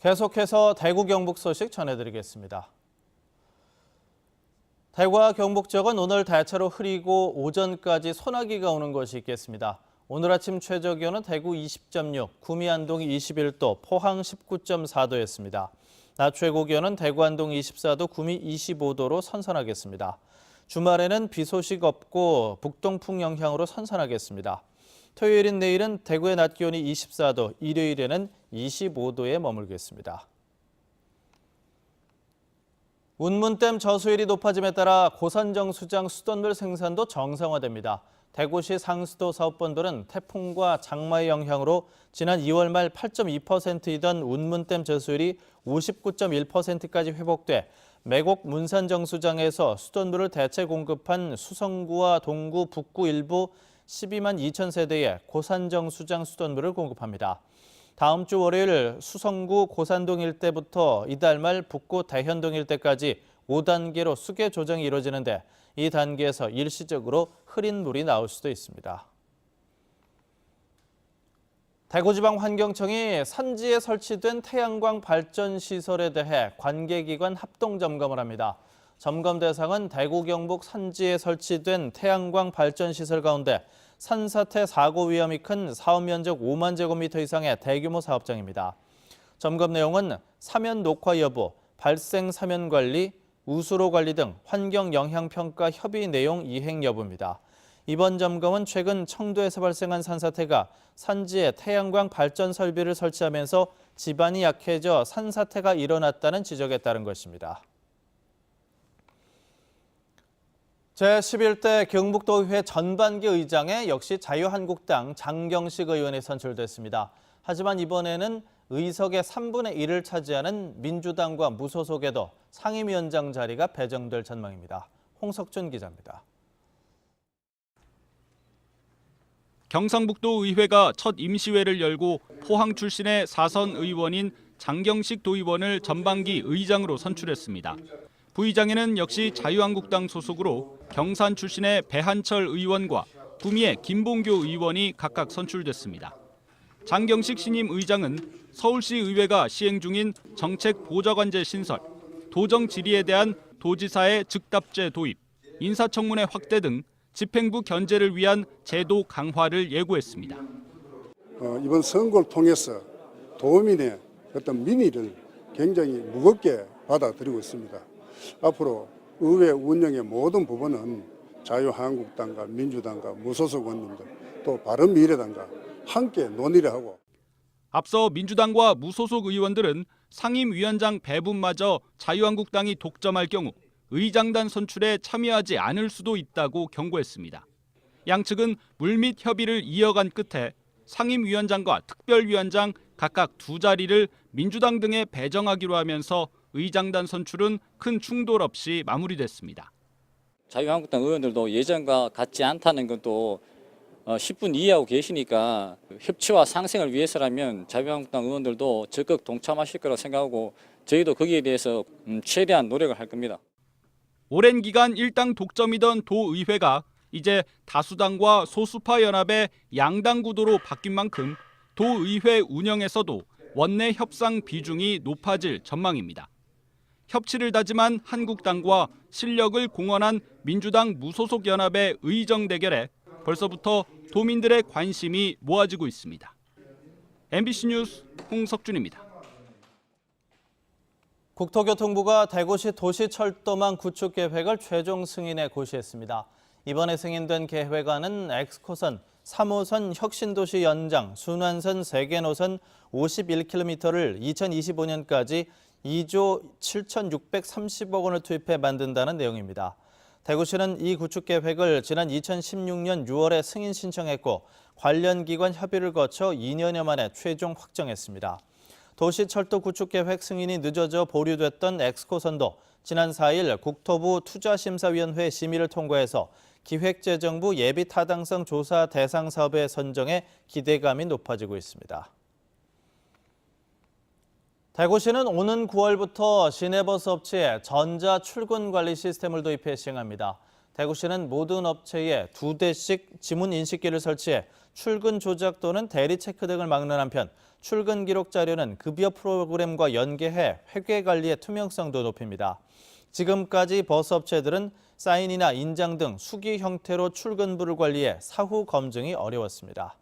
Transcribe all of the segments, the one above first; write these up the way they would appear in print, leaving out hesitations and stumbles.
계속해서 대구 경북 소식 전해드리겠습니다. 대구와 경북 지역은 오늘 대체로 흐리고 오전까지 소나기가 오는 것이 있겠습니다. 오늘 아침 최저 기온은 대구 20.6, 구미 안동이 21도, 포항 19.4도였습니다. 낮 최고 기온은 대구 안동 24도, 구미 25도로 선선하겠습니다. 주말에는 비 소식 없고 북동풍 영향으로 선선하겠습니다. 토요일인 내일은 대구의 낮 기온이 24도, 일요일에는 25도에 머물겠습니다. 운문댐 저수율이 높아짐에 따라 고산정수장 수돗물 생산도 정상화됩니다. 대구시 상수도 사업본부는 태풍과 장마의 영향으로 지난 2월 말 8.2%이던 운문댐 저수율이 59.1%까지 회복돼 매곡 문산정수장에서 수돗물을 대체 공급한 수성구와 동구, 북구 일부 12만 2천 세대에 고산정수장 수돗물을 공급합니다. 다음 주 월요일 수성구 고산동 일대부터 이달 말 북구 대현동 일대까지 5단계로 수계 조정이 이루어지는데 이 단계에서 일시적으로 흐린 물이 나올 수도 있습니다. 대구지방환경청이 산지에 설치된 태양광 발전 시설에 대해 관계기관 합동 점검을 합니다. 점검 대상은 대구 경북 산지에 설치된 태양광 발전 시설 가운데 산사태 사고 위험이 큰 사업 면적 5만 제곱미터 이상의 대규모 사업장입니다. 점검 내용은 사면 녹화 여부, 발생 사면 관리, 우수로 관리 등 환경 영향 평가 협의 내용 이행 여부입니다. 이번 점검은 최근 청도에서 발생한 산사태가 산지에 태양광 발전 설비를 설치하면서 지반이 약해져 산사태가 일어났다는 지적에 따른 것입니다. 제11대 경북도의회 전반기 의장에 역시 자유한국당 장경식 의원이 선출됐습니다. 하지만 이번에는 의석의 3분의 1을 차지하는 민주당과 무소속에도 상임위원장 자리가 배정될 전망입니다. 홍석준 기자입니다. 경상북도 의회가 첫 임시회를 열고 포항 출신의 4선 의원인 장경식 도의원을 전반기 의장으로 선출했습니다. 부의장에는 역시 자유한국당 소속으로 경산 출신의 배한철 의원과 구미의 김봉교 의원이 각각 선출됐습니다. 장경식 신임 의장은 서울시 의회가 시행 중인 정책 보좌관제 신설, 도정 질의에 대한 도지사의 즉답제 도입, 인사청문회 확대 등 집행부 견제를 위한 제도 강화를 예고했습니다. 이번 선거를 통해서 도민의 어떤 민의를 굉장히 무겁게 받아들이고 있습니다. 앞으로 의회 운영의 모든 부분은 자유한국당과 민주당과 무소속 의원님들 또 바른미래당과 함께 논의를 하고. 앞서 민주당과 무소속 의원들은 상임위원장 배분마저 자유한국당이 독점할 경우 의장단 선출에 참여하지 않을 수도 있다고 경고했습니다. 양측은 물밑 협의를 이어간 끝에 상임위원장과 특별위원장 각각 2자리를 민주당 등에 배정하기로 하면서 의장단 선출은 큰 충돌 없이 마무리됐습니다. 자유한국당 의원들도 예전과 같지 않다는 것도 10분 이해하고 계시니까 협치와 상생을 위해서라면 자유한국당 의원들도 적극 동참하실 거라고 생각하고 저희도 거기에 대해서 최대한 노력을 할 겁니다. 오랜 기간 일당 독점이던 도의회가 이제 다수당과 소수파 연합의 양당 구도로 바뀐 만큼 도의회 운영에서도 원내 협상 비중이 높아질 전망입니다. 협치를 다짐한 한국당과 실력을 공헌한 민주당 무소속 연합의 의정 대결에 벌써부터 도민들의 관심이 모아지고 있습니다. MBC 뉴스 홍석준입니다. 국토교통부가 대구시 도시철도망 구축 계획을 최종 승인에 고시했습니다. 이번에 승인된 계획안은 엑스코선 3호선 혁신도시 연장 순환선 3개 노선 51km를 2025년까지 2조 7,630억 원을 투입해 만든다는 내용입니다. 대구시는 이 구축 계획을 지난 2016년 6월에 승인 신청했고 관련 기관 협의를 거쳐 2년여 만에 최종 확정했습니다. 도시철도 구축 계획 승인이 늦어져 보류됐던 엑스코선도 지난 4일 국토부 투자심사위원회 심의를 통과해서 기획재정부 예비타당성 조사 대상 사업의 선정에 기대감이 높아지고 있습니다. 대구시는 오는 9월부터 시내버스 업체에 전자 출근 관리 시스템을 도입해 시행합니다. 대구시는 모든 업체에 2대씩 지문 인식기를 설치해 출근 조작 또는 대리 체크 등을 막는 한편 출근 기록 자료는 급여 프로그램과 연계해 회계 관리의 투명성도 높입니다. 지금까지 버스 업체들은 사인이나 인장 등 수기 형태로 출근부를 관리해 사후 검증이 어려웠습니다.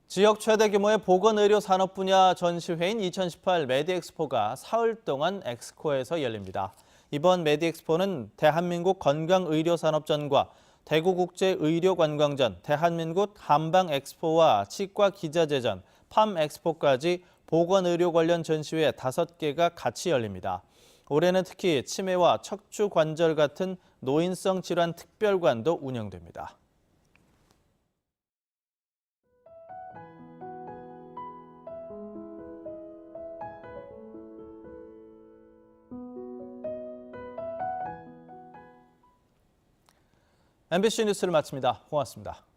지역 최대 규모의 보건의료 산업 분야 전시회인 2018 메디엑스포가 사흘 동안 엑스코에서 열립니다. 이번 메디엑스포는 대한민국 건강의료산업전과 대구국제의료관광전, 대한민국 한방엑스포와 치과기자재전, 팜엑스포까지 보건의료 관련 전시회 5개가 같이 열립니다. 올해는 특히 치매와 척추관절 같은 노인성 질환 특별관도 운영됩니다. MBC 뉴스를 마칩니다. 고맙습니다.